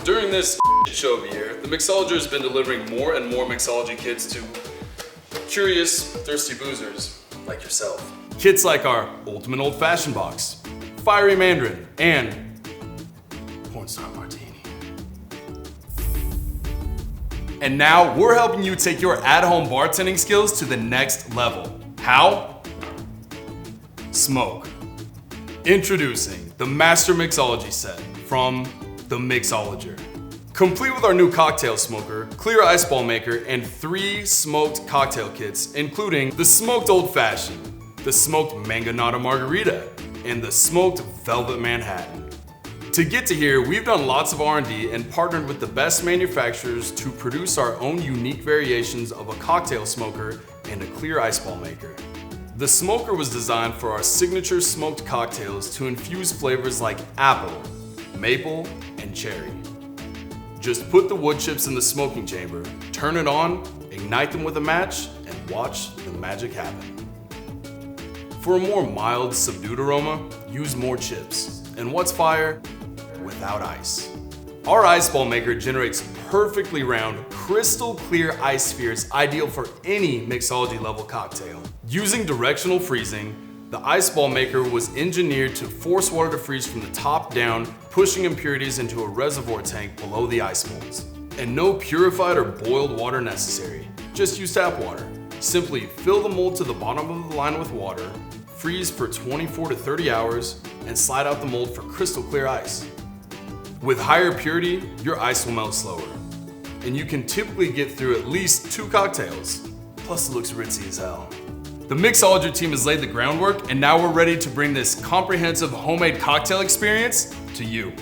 During this show of a year, the Mixologer has been delivering more and more mixology kits to curious, thirsty boozers like yourself. Kits like our Ultimate Old Fashioned Box, Fiery Mandarin, and Pornstar Martini. And now we're helping you take your at-home bartending skills to the next level. How? Smoke. Introducing the Master Mixology Set from the Mixologer. Complete with our new cocktail smoker, clear ice ball maker, and 3 smoked cocktail kits, including the smoked old fashioned, the smoked mangonada margarita, and the smoked velvet Manhattan. To get to here, we've done lots of R&D and partnered with the best manufacturers to produce our own unique variations of a cocktail smoker and a clear ice ball maker. The smoker was designed for our signature smoked cocktails to infuse flavors like apple, maple, and cherry. Just put the wood chips in the smoking chamber, turn it on, ignite them with a match, and watch the magic happen. For a more mild, subdued aroma, use more chips. And what's fire without ice? Our ice ball maker generates perfectly round, crystal clear ice spheres ideal for any mixology level cocktail. Using directional freezing, the ice ball maker was engineered to force water to freeze from the top down, pushing impurities into a reservoir tank below the ice molds. And no purified or boiled water necessary, just use tap water. Simply fill the mold to the bottom of the line with water, freeze for 24 to 30 hours, and slide out the mold for crystal clear ice. With higher purity, your ice will melt slower, and you can typically get through at least 2 cocktails, plus it looks ritzy as hell. The Mixology team has laid the groundwork, and now we're ready to bring this comprehensive homemade cocktail experience to you.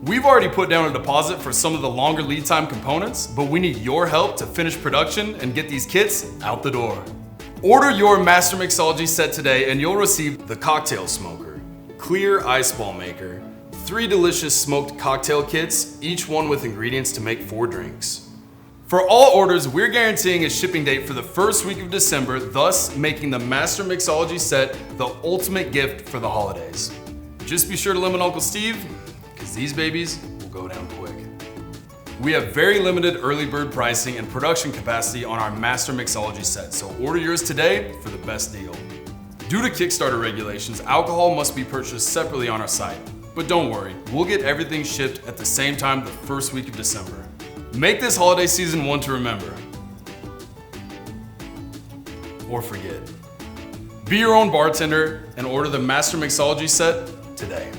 We've already put down a deposit for some of the longer lead time components, but we need your help to finish production and get these kits out the door. Order your Master Mixology Set today and you'll receive the cocktail smoker, clear ice ball maker, 3 delicious smoked cocktail kits, each one with ingredients to make 4 drinks. For all orders, we're guaranteeing a shipping date for the first week of December, thus making the Master Mixology Set the ultimate gift for the holidays. Just be sure to limit Uncle Steve, because these babies will go down quick. We have very limited early bird pricing and production capacity on our Master Mixology Set, so order yours today for the best deal. Due to Kickstarter regulations, alcohol must be purchased separately on our site. But don't worry, we'll get everything shipped at the same time the first week of December. Make this holiday season one to remember. Or forget. Be your own bartender and order the Master Mixology Set today.